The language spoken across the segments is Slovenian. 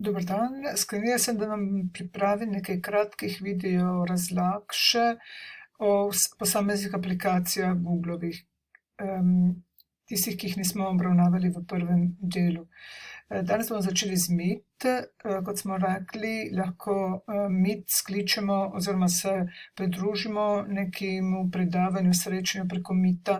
Dober dan, sklenila sem, da vam pripravim nekaj kratkih video razlag še o posameznih aplikacijah Googlovih, tistih, ki jih nismo obravnavali v prvem delu. Danes bomo začeli z Meet. Kot smo rekli, lahko Meet skličemo oziroma se pridružimo nekemu predavanju, srečanju preko Meeta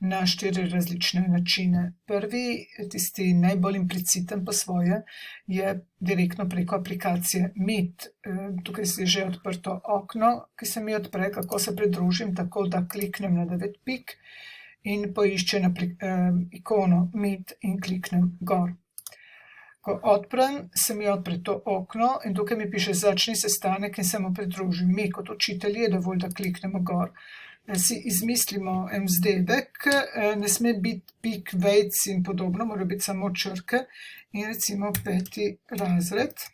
na 4 različne načine. Prvi, tisti najbolj impliciten po svoje, je direktno preko aplikacije Meet. Tukaj je že odprto okno, ki se mi odpre, kako se pridružim, tako da kliknem na 9 pik in poiščem ikono Meet in kliknem gor. Ko odprem, se mi odpre to okno in tukaj mi piše začni sestanek in se mu pridružim. Mi kot učitelji je dovolj, da kliknemo gor. Si izmislimo en vzdevek, ne sme biti pik, vejic in podobno, mora biti samo črke in recimo 5. razred,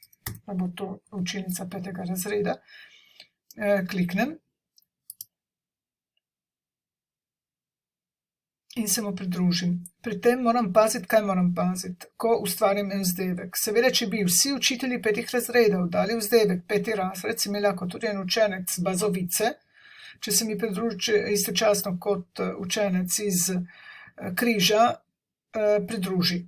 pa bo to učilnica 5. razreda, kliknem in se mu pridružim. Pri tem moram paziti, kaj moram paziti, ko ustvarim en vzdevek. Seveda, če bi vsi učitelji 5. razredov dali vzdevek 5. razred, si mi lahko tudi en učenec Bazovice, če se mi pridruži istočasno kot učenec iz Križa, pridruži.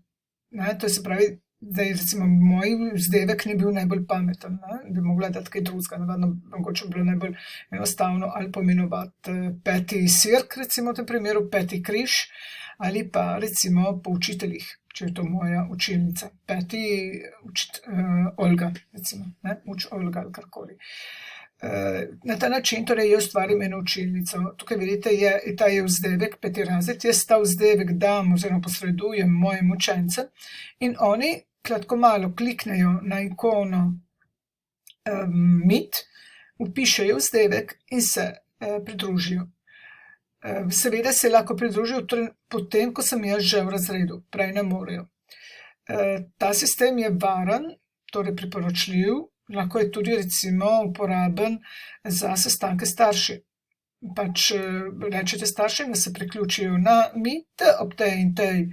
To se pravi, da je recimo moj vzdevek ni bil najbolj pameten, bi mogla dati kaj drugega, navadno mogoče bilo najbolj enostavno ali poimenovati 5. sirk, recimo v tem primeru 5. križ, ali pa recimo po učiteljih, če je to moja učilnica. 5. Olga, recimo, uč Olga ali karkoli. Na ta način torej jaz ustvarim eno učilnico. Tukaj vidite, ta je vzdevek 5. razred, jaz ta vzdevek dam oziroma posredujem mojim učencem in oni kratko malo kliknejo na ikono Meet, vpišejo vzdevek in se pridružijo. Seveda se lahko pridružijo potem, ko sem jaz že v razredu, prej ne morejo. Ta sistem je varen, torej priporočljiv, lahko je tudi recimo uporaben za sestanke starši. Pač rečete staršem, da se priključijo na Meet ob tej in tej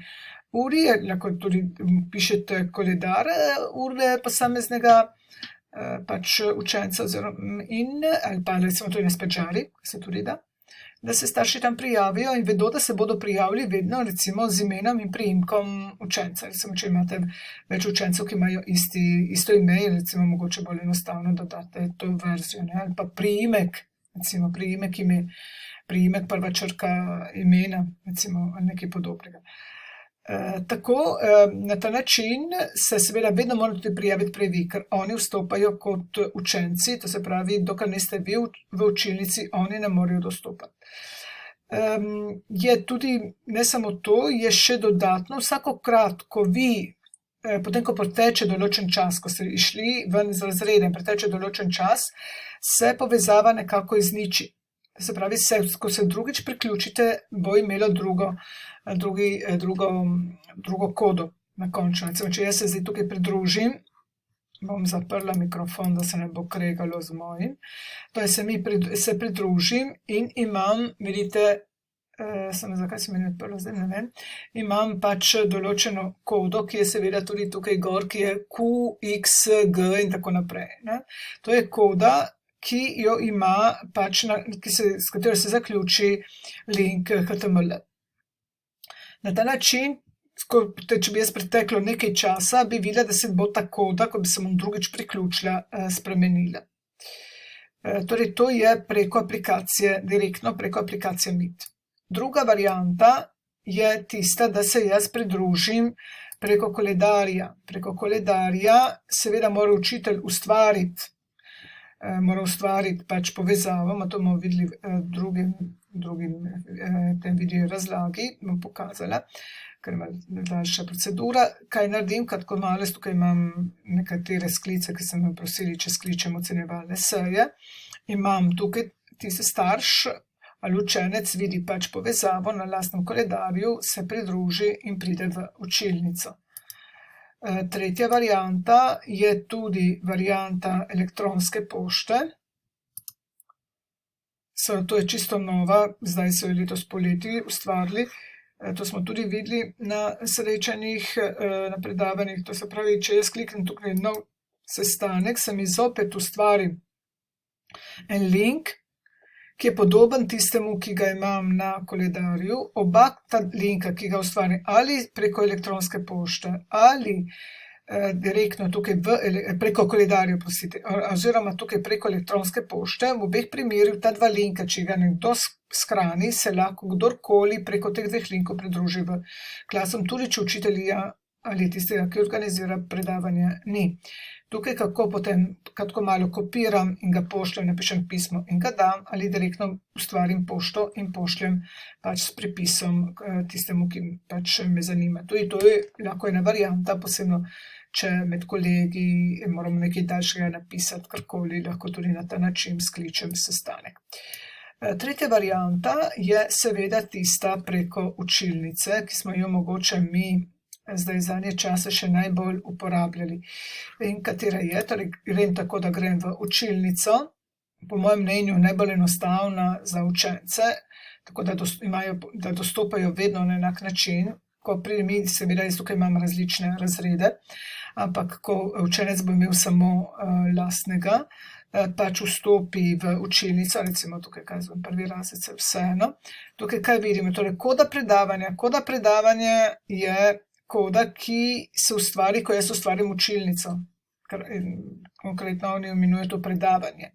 uri, lahko tudi pišete koledar ure posameznega pač učenca ali pa recimo tudi na spečali, se tudi da se starši tam prijavijo in vedo, da se bodo prijavili vedno recimo z imenom in priimkom učenca. Recimo, če imate več učencev, ki imajo isto ime, recimo mogoče bolj enostavno dodate to verzijo, ali pa priimek, recimo priimek ime, priimek prva črka imena, recimo, ali nekaj podobnega. Tako, na ta način se seveda vedno morate prijaviti prej vi, ker oni vstopajo kot učenci, to se pravi, dokler niste vi v učilnici, oni ne morejo dostopati. Je tudi, ne samo to, je še dodatno, vsakokrat, ko vi, potem ko preteče določen čas, ko ste išli ven iz razreda in preteče določen čas, se povezava nekako izniči. Se pravi, ko se drugič priključite, bo imelo drugo kodo na končno. Recimo, če jaz se zdaj tukaj pridružim, bom zaprla mikrofon, da se ne bo kregalo z mojim. Torej se pridružim in imam, vidite, samo zakaj se mi ni odprlo, zdaj ne vem, imam pač določeno kodo, ki je seveda tudi tukaj gor, ki je Q, X, G in tako naprej. To je koda, ki jo ima pač, s katero se zaključi link HTML. Na ta način, če bi jaz preteklo nekaj časa, bi videla, da se bo ta koda, ko bi se mu drugič priključila, spremenila. Torej, to je preko aplikacije, direktno preko aplikacije Meet. Druga varianta je tista, da se jaz pridružim preko koledarja. Preko koledarja seveda mora učitelj ustvariti pač povezavo, to bomo videli v drugim tem video razlagi, bom pokazala, ker ima daljša procedura. Kaj naredim, kratko malo, tukaj imam nekatere sklice, ki so me prosili, če skličem ocenjevalne seje. Imam tukaj tisti starš ali učenec vidi pač povezavo na lastnem koledarju, se pridruži in pride v učilnico. Tretja varianta je tudi varianta elektronske pošte. To je čisto nova, zdaj so jo letos poleti ustvarili. To smo tudi videli na srečanjih, na predavanjih. To se pravi, če jaz kliknem tukaj nov sestanek, se mi zopet ustvari en link, ki je podoben tistemu, ki ga imam na koledarju. Oba ta linka, ki ga ustvarim ali preko elektronske pošte ali direktno tukaj preko koledarja, oziroma tukaj preko elektronske pošte, v obeh primerih ta dva linka, če ga nekdo shrani, se lahko kdorkoli preko teh dveh linkov pridruži v klasom, tudi če učitelja ali tistega, ki organizira predavanje, ni. Tukaj kako potem kratko malo kopiram in ga pošljem, napišem pismo in ga dam, ali direktno ustvarim pošto in pošljem pač s pripisom tistemu, ki pač me zanima. Tudi to je lahko ena varianta, posebno če med kolegi moramo nekaj daljšega napisati, karkoli, lahko tudi na ta način skličem sestanek. Tretja varianta je seveda tista preko učilnice, ki smo jo mogoče mi zdaj zadnje čase še najbolj uporabljali. In katera je, torej grem tako, da grem v učilnico, po mojem mnenju najbolj enostavna za učence, tako da dostopajo vedno na enak način. Ko pridem in seveda jaz tukaj imam različne razrede, ampak ko učenec bo imel samo lastnega, pač vstopi v učilnico, recimo tukaj, prvi razred, se vseeno. Tukaj kaj vidimo? Torej, koda predavanja. Koda predavanja je koda, ki se ustvari, ko jaz ustvarim učilnico. Konkretno oni imenujejo to predavanje.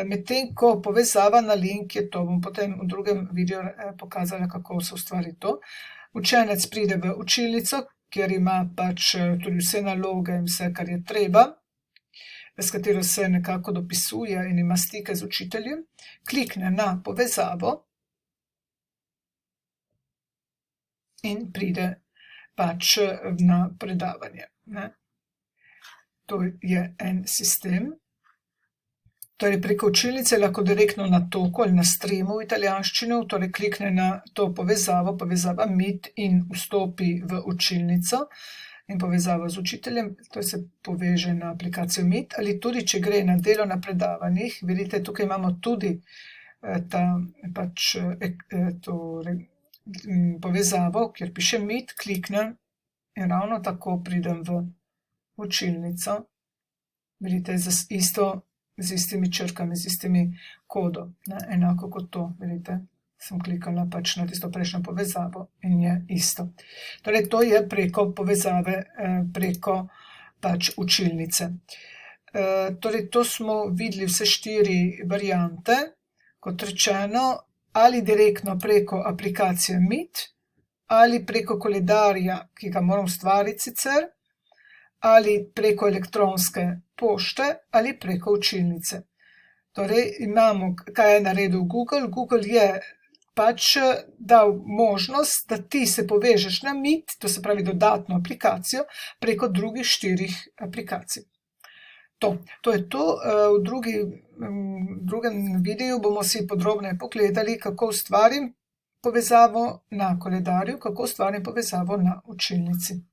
Medtem ko povezava na link je to, bom potem v drugem videu pokazala, kako se ustvari to. Učenec pride v učilnico, kjer ima pač tudi vse naloge in vse, kar je treba, s katero se nekako dopisuje in ima stike z učiteljem, klikne na povezavo in pride pač na predavanje. To je en sistem. Torej, preko učilnice lahko direktno na toku ali na streamu v italijanščino, torej klikne na to povezavo, povezava Meet in vstopi v učilnico in povezava z učiteljem, to se poveže na aplikacijo Meet, ali tudi, če gre na delo na predavanjih, vidite, tukaj imamo tudi povezavo, kjer piše Meet, kliknem in ravno tako pridem v učilnico. Vidite, z istimi črkami, z istimi kodo, enako kot to, vidite, sem klikala pač na tisto prejšnjo povezavo in je isto. Torej, to je preko povezave, preko pač učilnice. Torej, to smo videli vse 4 variante, kot rečeno, ali direktno preko aplikacije Meet, ali preko koledarja, ki ga moram ustvariti sicer, ali preko elektronske pošte, ali preko učilnice. Torej, imamo, kaj je naredil Google. Google je pač dal možnost, da ti se povežeš na Meet, to se pravi dodatno aplikacijo, preko drugih 4 aplikacij. To je to. V drugem videu bomo si podrobneje pogledali, kako ustvarim povezavo na koledarju, kako ustvarim povezavo na učilnici.